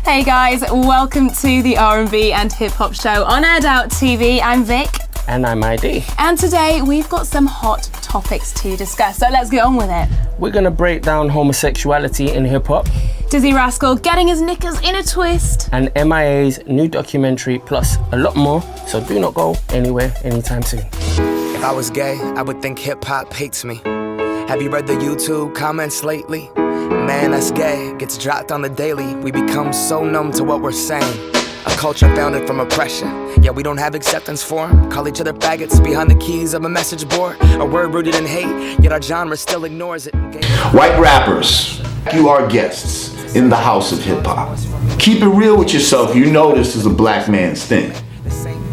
Hey guys, welcome to the R&B and hip hop show on AiredOutTV. I'm Vick. And I'm ID. And today we've got some hot topics to discuss, so let's get on with it. We're gonna break down homosexuality in hip hop, Dizzee Rascal getting his knickers in a twist, and MIA's new documentary, plus a lot more, so do not go anywhere anytime soon. If I was gay, I would think hip hop hates me. Have you read the YouTube comments lately? Man, that's gay, gets dropped on the daily. We become so numb to what we're saying. A culture founded from oppression, yet we don't have acceptance for them. Call each other faggots behind the keys of a message board. A word rooted in hate, yet our genre still ignores it. White rappers, you are guests in the house of hip hop. Keep it real with yourself. You know this is a black man's thing.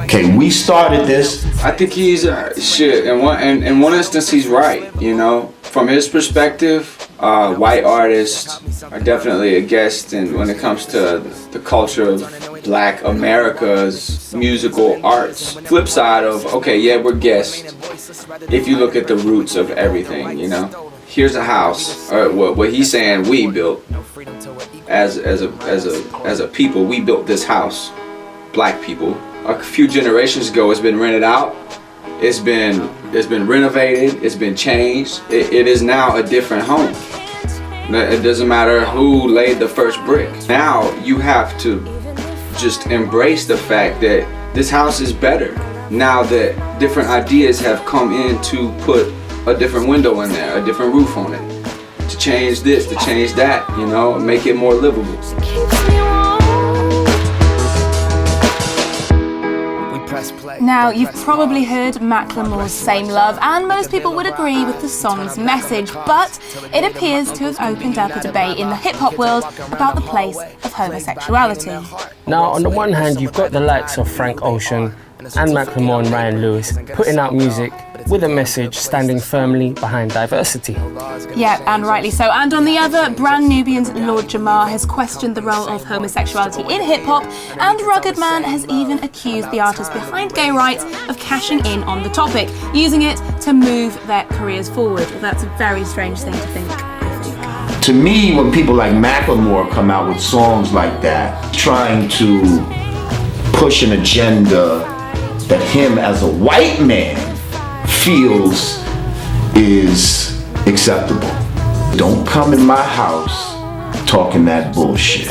Okay, we started this. I think he's shit. In one instance, he's right. You know, from his perspective, white artists are definitely a guest, and when it comes to the culture of Black America's musical arts. Flip side of, okay, yeah, we're guests. If you look at the roots of everything, you know, here's a house, or what he's saying we built as a people. We built this house, Black people. A few generations ago, it's been rented out. It's been renovated. It's been changed. It is now a different home. It doesn't matter who laid the first brick. Now you have to just embrace the fact that this house is better. Now that different ideas have come in to put a different window in there, a different roof on it, to change this, to change that, you know, make it more livable. Now, you've probably heard Macklemore's Same Love, and most people would agree with the song's message, but it appears to have opened up a debate in the hip-hop world about the place of homosexuality. Now, on the one hand, you've got the likes of Frank Ocean and Macklemore and Ryan Lewis putting out music with a message standing firmly behind diversity. Yeah, and rightly so. And on the other, Brand Nubian's Lord Jamar has questioned the role of homosexuality in hip-hop, and Rugged Man has even accused the artists behind gay rights of cashing in on the topic, using it to move their careers forward. Well, that's a very strange thing to think, I think. To me, when people like Macklemore come out with songs like that, trying to push an agenda that him as a white man feels is acceptable. Don't come in my house talking that bullshit.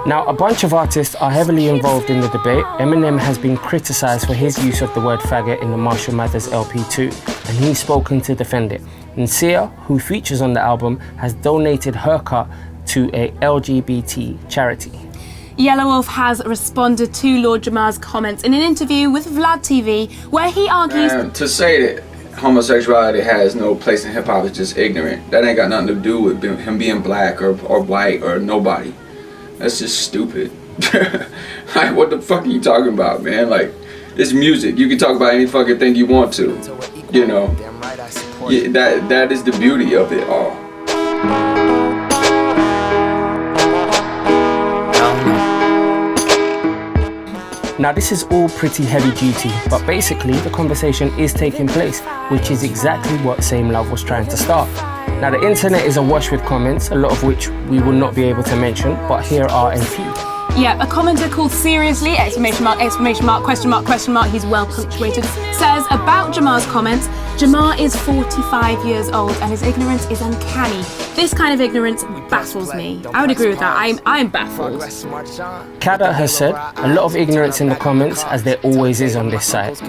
Now, a bunch of artists are heavily involved in the debate. Eminem has been criticised for his use of the word faggot in the Marshall Mathers LP2, and he's spoken to defend it. And Sia, who features on the album, has donated her cut to a LGBT charity. Yellow Wolf has responded to Lord Jamar's comments in an interview with Vlad TV, where he argues... to say that homosexuality has no place in hip-hop is just ignorant. That ain't got nothing to do with him being black or white or nobody. That's just stupid. Like, what the fuck are you talking about, man? Like, it's music. You can talk about any fucking thing you want to. You know? Yeah, that is the beauty of it all. Now, this is all pretty heavy duty, but basically the conversation is taking place, which is exactly what Same Love was trying to start. Now, the internet is awash with comments, a lot of which we will not be able to mention, but here are a few. Yeah, a commenter called Seriously, exclamation mark, question mark, he's well punctuated, says about Jamar's comments, Jamar is 45 years old and his ignorance is uncanny. This kind of ignorance baffles me. I would agree with that. I'm baffled. Kada has said, a lot of ignorance in the comments, as there always is on this site.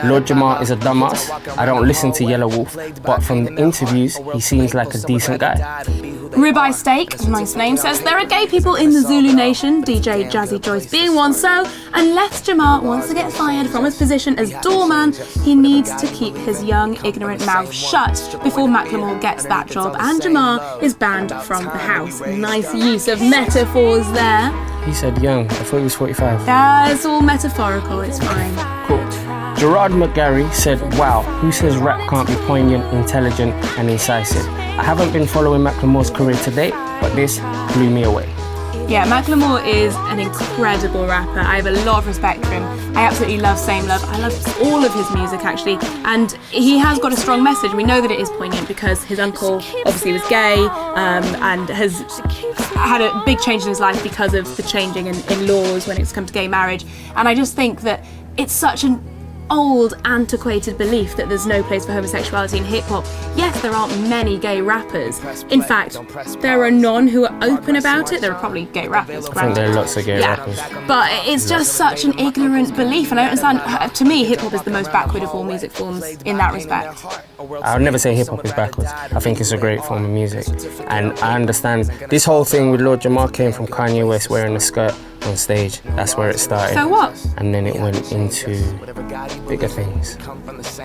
Lord Jamar is a dumbass. I don't listen to Yellow Wolf, but from the interviews, he seems like a decent guy. Ribeye Steak, nice name, says there are gay people in the Zulu Nation, DJ Jazzy Joyce being one, so unless Jamar wants to get fired from his position as doorman, he needs to keep his young, ignorant mouth shut before Macklemore gets that job and Jamar is banned from the house. Nice use of metaphors there. He said young, I thought he was 45. Yeah, it's all metaphorical, it's fine. Cool. Gerard McGarry said, wow, who says rap can't be poignant, intelligent and incisive? I haven't been following Macklemore's career to date, but this blew me away. Yeah, Macklemore is an incredible rapper. I have a lot of respect for him. I absolutely love Same Love. I love all of his music, actually. And he has got a strong message. We know that it is poignant because his uncle obviously was gay and has had a big change in his life because of the changing in laws when it's come to gay marriage. And I just think that it's such an old, antiquated belief that there's no place for homosexuality in hip-hop. Yes, there aren't many gay rappers. In fact, there are none who are open about it. There are probably gay rappers, I think there are lots of gay rappers. But it's just such an ignorant belief, and I don't understand. To me, hip-hop is the most backward of all music forms in that respect. I would never say hip-hop is backwards. I think it's a great form of music. And I understand this whole thing with Lord Jamar came from Kanye West wearing a skirt on stage. That's where it started. So what? And then it went into bigger things.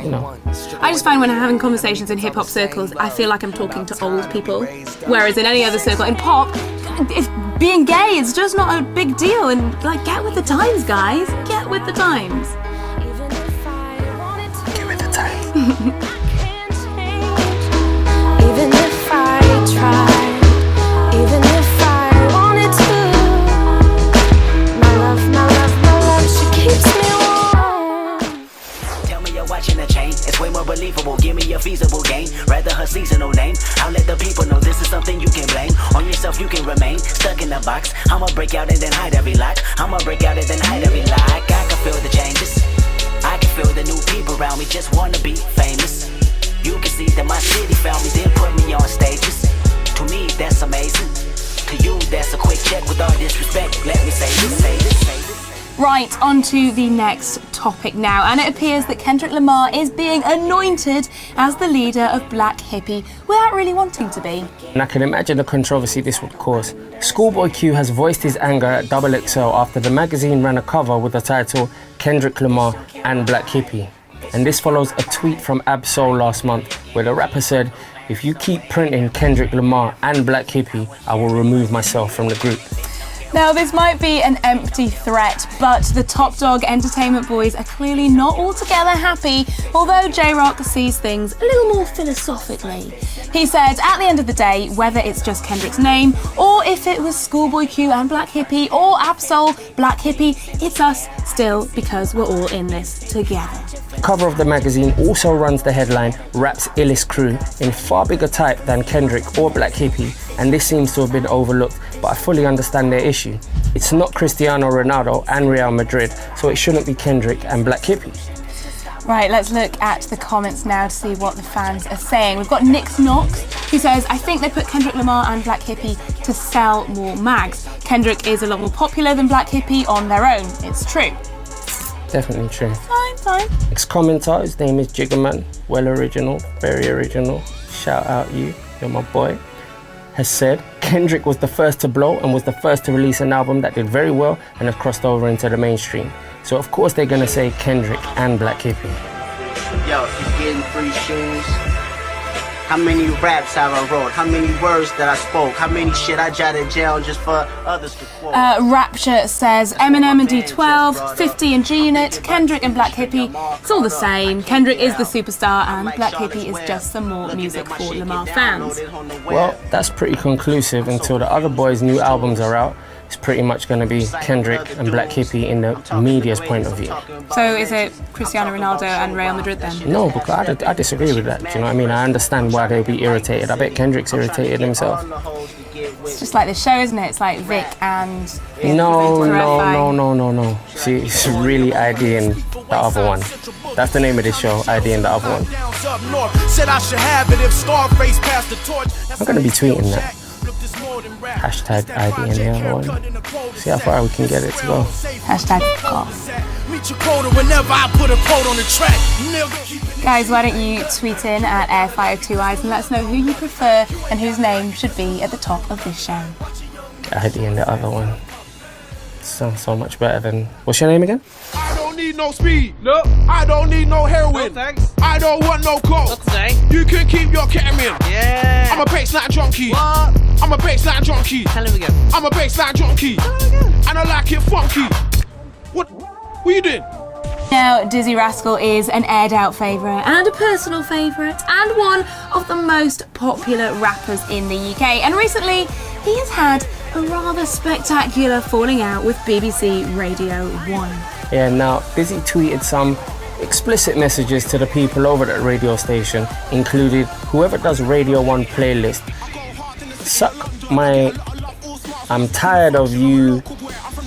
You know. I just find when I'm having conversations in hip-hop circles, I feel like I'm talking to old people. Whereas in any other circle, in pop, if being gay is just not a big deal. And like, get with the times, guys. Get with the times. Get with the times. Even if I try, even if I wanted to, my love, she keeps me warm. Tell me you're watching a chain, it's way more believable. Give me a feasible game, rather her seasonal name. I'll let the people know this is something you can blame. On yourself you can remain stuck in the box. I'ma break out and then hide every lock. I'ma break out and then hide every lock. I can feel the changes, I can feel the new people around me just wanna be famous. You can see that my city found me, then put me on stages. To me, that's amazing. To you, that's a quick check with all disrespect. Let me say this. Right, on to the next topic now, and it appears that Kendrick Lamar is being anointed as the leader of Black Hippie without really wanting to be. And I can imagine the controversy this would cause. Schoolboy Q has voiced his anger at XXL after the magazine ran a cover with the title Kendrick Lamar and Black Hippie. And this follows a tweet from Ab-Soul last month where the rapper said, "If you keep printing Kendrick Lamar and Black Hippie, I will remove myself from the group." Now, this might be an empty threat, but the Top Dog Entertainment boys are clearly not altogether happy, although J-Rock sees things a little more philosophically. He said, at the end of the day, whether it's just Kendrick's name, or if it was Schoolboy Q and Black Hippie, or Ab-Soul, Black Hippie, it's us still because we're all in this together. The cover of the magazine also runs the headline Rap's Illest Crew in far bigger type than Kendrick or Black Hippie, and this seems to have been overlooked, but I fully understand their issue. It's not Cristiano Ronaldo and Real Madrid, so it shouldn't be Kendrick and Black Hippie. Right, let's look at the comments now to see what the fans are saying. We've got Nick Knox, who says, "I think they put Kendrick Lamar and Black Hippie to sell more mags. Kendrick is a lot more popular than Black Hippie on their own. It's true." Definitely true. Fine. Next commenter, his name is Jiggerman, well original, very original. Shout out you, you're my boy. Has said, Kendrick was the first to blow and was the first to release an album that did very well and has crossed over into the mainstream. So of course they're gonna say Kendrick and Black Hippie. Yo, you getting free shoes? How many raps have I wrote? How many words that I spoke? How many shit I jotted down just for others to quote? Rapture says Eminem and D12, 50 and G-Unit, Kendrick and Black Hippie. It's all the same. Kendrick is the superstar and Black Hippie is just some more music for Lamar fans. Well, that's pretty conclusive until the other boys' new albums are out. It's pretty much going to be Kendrick and Black Hippie in the media's point of view. So is it Cristiano Ronaldo and Real Madrid then? No, because I disagree with that. Do you know what I mean? I understand why they'll be irritated. I bet Kendrick's irritated himself. It's just like the show, isn't it? It's like Vick and... No. See, it's really ID and the other one. That's the name of this show, ID and the other one. I'm going to be tweeting that. Hashtag ID and the other one. See how far we can get it to go. Hashtag off. Guys, why don't you tweet in at AirFire2Eyes and let us know who you prefer and whose name should be at the top of this show. ID and the other one. Sounds so much better than... What's your name again? I don't need no speed. No. I don't need no heroin. No, thanks. I don't want no coke. Not today. You can keep your ketamine. Yeah. I'm a baseline junkie. What? I'm a baseline junkie. Tell him again. I'm a baseline junkie. Tell him again. And I like it funky. What you doing? Now, Dizzee Rascal is an AiredOut favourite and a personal favourite and one of the most popular rappers in the UK. And recently, he has had a rather spectacular falling out with BBC Radio 1. Yeah, now Dizzee tweeted some explicit messages to the people over at the radio station, included whoever does Radio 1 playlist. Suck my... I'm tired of you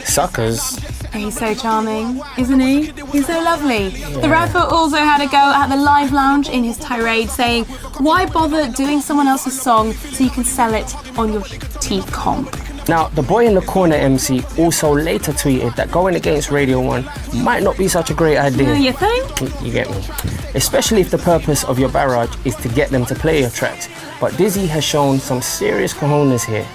suckers. He's so charming, isn't he? He's so lovely. Yeah. The rapper also had a go at the live lounge in his tirade, saying, why bother doing someone else's song so you can sell it on your T-comp? Now, the Boy in the Corner MC also later tweeted that going against Radio 1 might not be such a great idea. You think? You get me. Especially if the purpose of your barrage is to get them to play your tracks. But Dizzee has shown some serious cojones here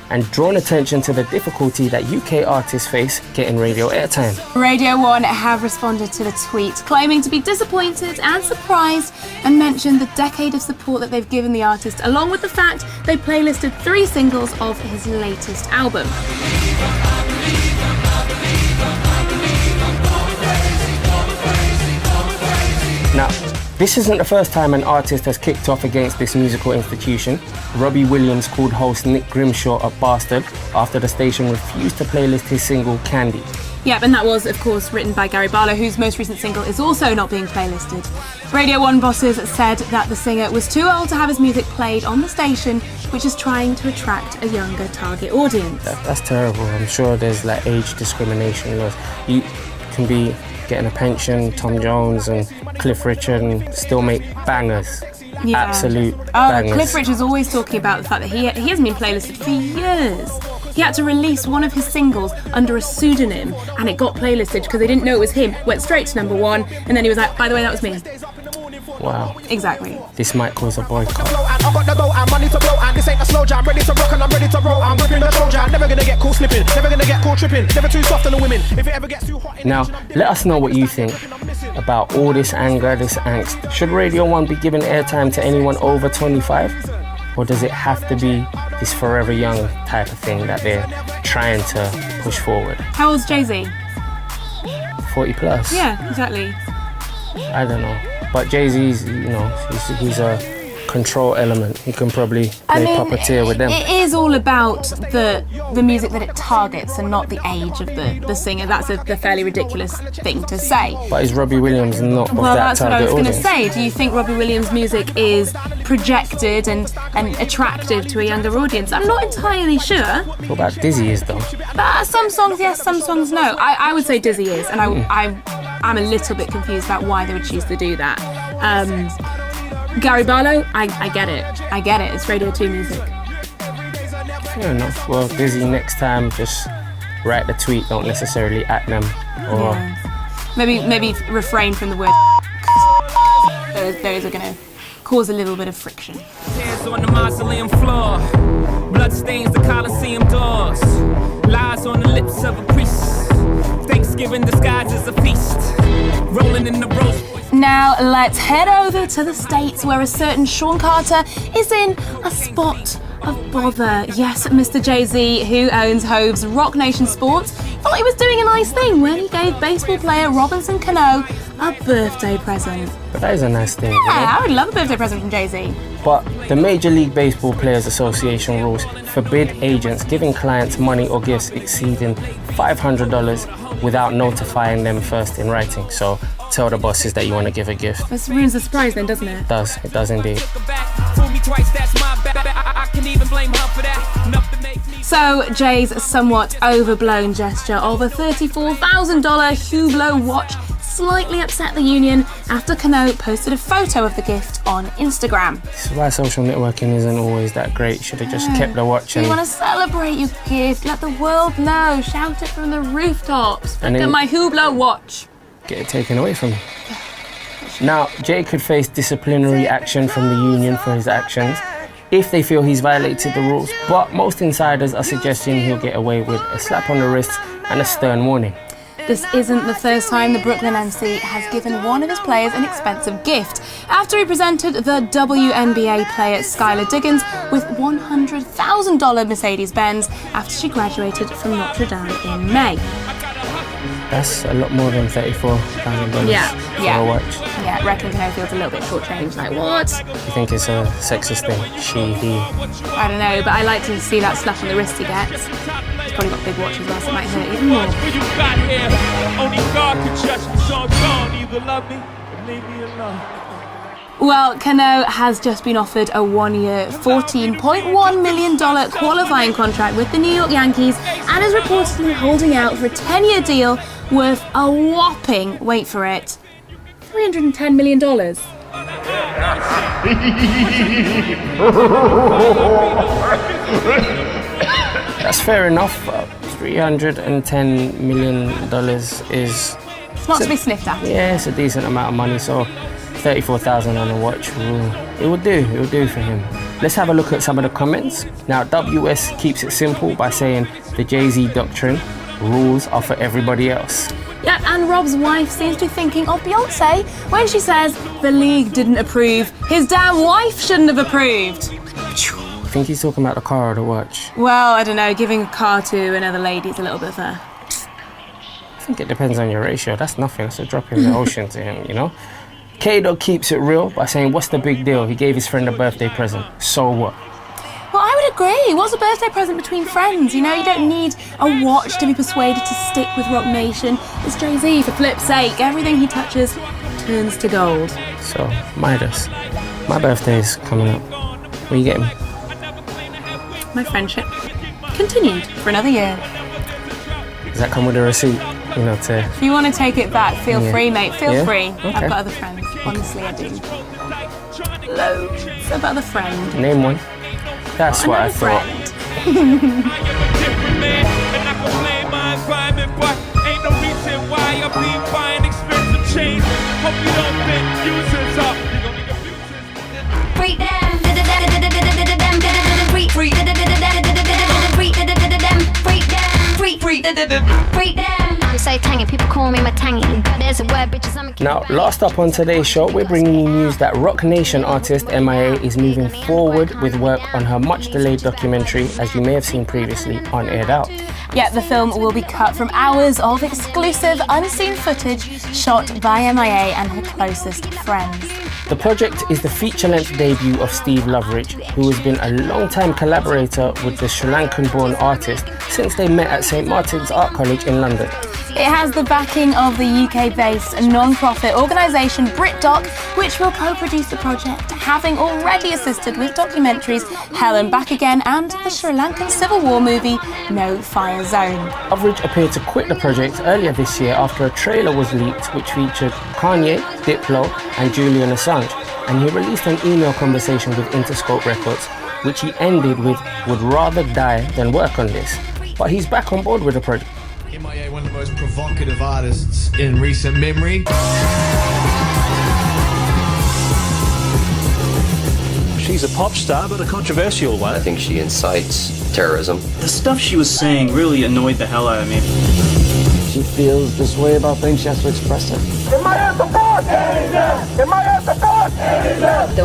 and drawn attention to the difficulty that UK artists face getting radio airtime. Radio 1 have responded to the tweet, claiming to be disappointed and surprised, and mentioned the decade of support that they've given the artist, along with the fact they playlisted 3 singles of his latest album. Now, this isn't the first time an artist has kicked off against this musical institution. Robbie Williams called host Nick Grimshaw a bastard after the station refused to playlist his single Candy. Yep, and that was, of course, written by Gary Barlow, whose most recent single is also not being playlisted. Radio 1 bosses said that the singer was too old to have his music played on the station, which is trying to attract a younger target audience. That's terrible. I'm sure there's like age discrimination laws. You can be getting a pension, Tom Jones and Cliff Richard, and still make bangers. Yeah. Absolute bangers. Cliff Richard's always talking about the fact that he hasn't been playlisted for years. He had to release one of his singles under a pseudonym, and it got playlisted because they didn't know it was him. Went straight to #1, and then he was like, by the way, that was me. Wow. Exactly. This might cause a boycott. I got the dough, I'm money to blow, and this ain't a slow jam. Ready to rock and I'm ready to roll. I'm ripping the show jam. Never gonna get caught slipping, never gonna get caught tripping, never too soft on the women. If it ever gets too hot. Now, let us know what you think about all this anger, this angst. Should Radio 1 be giving airtime to anyone over 25? Or does it have to be this forever young type of thing that they're trying to push forward? How old's Jay-Z? 40 plus. Yeah, exactly. I don't know. But Jay-Z's, you know, he's a control element. He can probably play puppeteer with them. It is all about the music that it targets and not the age of the singer. That's a fairly ridiculous thing to say. But is Robbie Williams not of that target audience? Well, that's what I was going to say. Do you think Robbie Williams' music is projected and attractive to a younger audience? I'm not entirely sure. What about Dizzee is though? Some songs yes, some songs no. I would say Dizzee is, and I'm a little bit confused about why they would choose to do that. Gary Barlow, I get it. I get it. It's Radio 2 music. Fair enough. Well, Dizzee, next time just write the tweet, don't necessarily at them. Or maybe refrain from the word. Those are going to cause a little bit of friction. Tears on the mausoleum floor, blood stains the Coliseum doors, lies on the lips of a priest, Thanksgiving disguised as a feast, rolling in the rose. Now let's head over to the States, where a certain Sean Carter is in a spot of bother. Yes, Mr. Jay-Z, who owns Hove's Rock Nation Sports, thought he was doing a nice thing when he gave baseball player Robinson Cano a birthday present. But that is a nice thing. Yeah, I would love a birthday present from Jay-Z. But the Major League Baseball Players Association rules forbid agents giving clients money or gifts exceeding $500 without notifying them first in writing. So tell the bosses that you want to give a gift. This ruins the surprise then, doesn't it? It does indeed. So Jay's somewhat overblown gesture of a $34,000 Hublot watch slightly upset the union after Cano posted a photo of the gift on Instagram. This is why social networking isn't always that great. Should have just kept the watch. You want to celebrate your gift, let the world know, shout it from the rooftops. Look at my Hublot watch. Get it taken away from you. Now, Jay could face disciplinary action from the union for his actions if they feel he's violated the rules, but most insiders are suggesting he'll get away with a slap on the wrist and a stern warning. This isn't the first time the Brooklyn MC has given one of his players an expensive gift, after he presented the WNBA player Skylar Diggins with $100,000 Mercedes-Benz after she graduated from Notre Dame in May. That's a lot more than $34,000 for a watch. yet reckon Kano feels a little bit shortchanged. Like, what? You think it's a sexist thing? She, he. I don't know, but I like to see that slap on the wrist he gets. He's probably got a big watch as well, so it might hurt even more. Only God can judge me, so don't either love me or leave me alone. Well, Kano has just been offered a 1-year, $14.1 million qualifying contract with the New York Yankees and is reportedly holding out for a 10-year deal worth a whopping, wait for it, $310 million. That's fair enough. $310 million is... It's not to be sniffed at. Yeah, it's a decent amount of money, so $34,000 on a watch, it would do for him. Let's have a look at some of the comments. Now, WS keeps it simple by saying the Jay-Z doctrine, rules are for everybody else. Yeah, and Rob's wife seems to be thinking of Beyonce when she says the league didn't approve, his damn wife shouldn't have approved. I think he's talking about the car or the watch. Well, I don't know, giving a car to another lady is a little bit fair. I think it depends on your ratio. That's nothing, that's a drop in the ocean to him, you know? K-Dog keeps it real by saying, what's the big deal? He gave his friend a birthday present. So what? Well, I would agree. What's a birthday present between friends? You know, you don't need a watch to be persuaded to stick with Rock Nation. It's Jay-Z, for flip's sake. Everything he touches turns to gold. So, Midas, my birthday's coming up. What are you getting? My friendship continued for another year. Does that come with a receipt? You know, to... If you want to take it back, feel free, mate. Feel free. Okay. I've got other friends. Honestly, I do. Loads of other friends. Name one. That's what I thought. I'm so tangy, people call me my tangy. There's a word, bitches, I'm a... Now, last up on today's show, we're bringing you news that Rock Nation artist MIA is moving forward with work on her much-delayed documentary, as you may have seen previously on Aired Out. Yeah, the film will be cut from hours of exclusive, unseen footage shot by MIA and her closest friends. The project is the feature-length debut of Steve Loveridge, who has been a long-time collaborator with the Sri Lankan-born artist since they met at St Martin's Art College in London. It has the backing of the UK-based non-profit organisation BritDoc, which will co-produce the project, having already assisted with documentaries Hell and Back Again and the Sri Lankan Civil War movie No Fire Zone. Loveridge appeared to quit the project earlier this year after a trailer was leaked which featured Kanye, Diplo and Julian Assange, and he released an email conversation with Interscope Records, which he ended with, would rather die than work on this. But he's back on board with the project. MIA, one of the most provocative artists in recent memory. She's a pop star, but a controversial one. I think she incites terrorism. The stuff she was saying really annoyed the hell out of me. She feels this way about things, she has to express it. Don't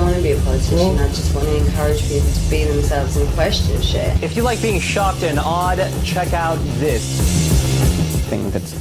want to be a politician, I just want to encourage people to be themselves and question shit. If you like being shocked and awed, check out this. The thing that's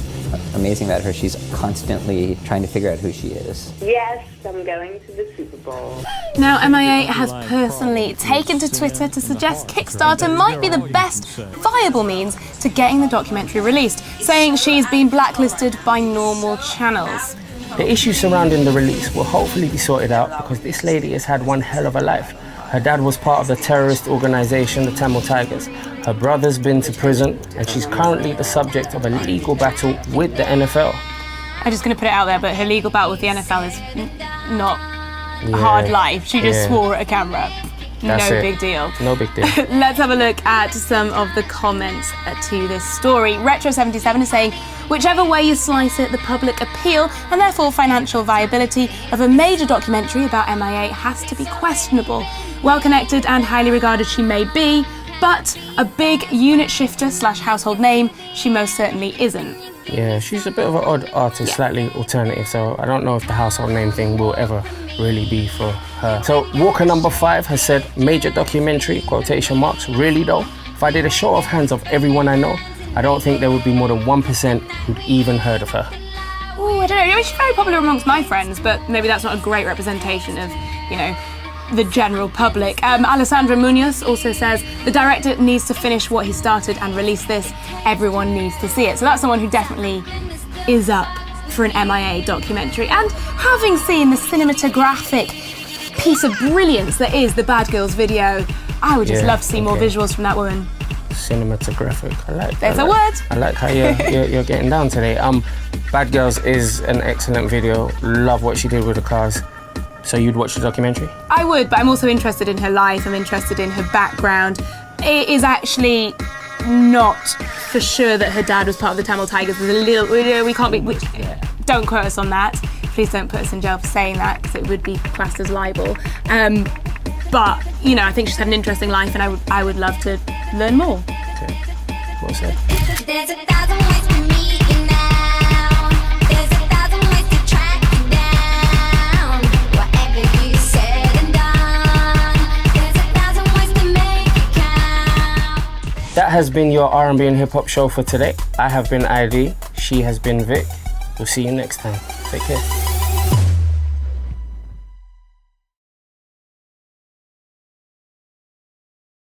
amazing about her, she's constantly trying to figure out who she is. Yes, I'm going to the Super Bowl. Now, MIA has personally taken to Twitter to suggest Kickstarter might be the best viable means to getting the documentary released, saying she's been blacklisted by normal channels. The issues surrounding the release will hopefully be sorted out because this lady has had one hell of a life. Her dad was part of the terrorist organisation, the Tamil Tigers. Her brother's been to prison and she's currently the subject of a legal battle with the NFL. I'm just going to put it out there, but her legal battle with the NFL is not a hard life. She just swore at a camera. That's no it. big deal. No big deal. Let's have a look at some of the comments to this story. Retro77 is saying, whichever way you slice it, the public appeal and therefore financial viability of a major documentary about MIA has to be questionable. Well-connected and highly regarded she may be, but a big unit shifter / household name she most certainly isn't. Yeah, she's a bit of an odd artist, slightly alternative, so I don't know if the household name thing will ever really be for her. So Walker number 5 has said, major documentary, quotation marks, really though? If I did a show of hands of everyone I know, I don't think there would be more than 1% who'd even heard of her. Oh, I don't know. I mean, she's very popular amongst my friends, but maybe that's not a great representation of, you know, the general public. Alessandra Munoz also says, the director needs to finish what he started and release this. Everyone needs to see it. So that's someone who definitely is up for an MIA documentary. And having seen the cinematographic piece of brilliance that is the Bad Girls video, I would just love to see more visuals from that woman. Cinematographic, I like that. There's a word. I like how you're getting down today. Bad Girls is an excellent video. Love what she did with the cars. So you'd watch the documentary? I would, but I'm also interested in her life. I'm interested in her background. It is actually not for sure that her dad was part of the Tamil Tigers. There's a little, we can't be, don't quote us on that. Please don't put us in jail for saying that, because it would be classed as libel. But, you know, I think she's had an interesting life, and I would love to learn more. Okay, well said. There's 1,000 ways to meet you now. There's 1,000 ways to track you down. Whatever you said and done. There's 1,000 ways to make it count. That has been your R&B and hip hop show for today. I have been ID. She has been Vic. We'll see you next time. Take care.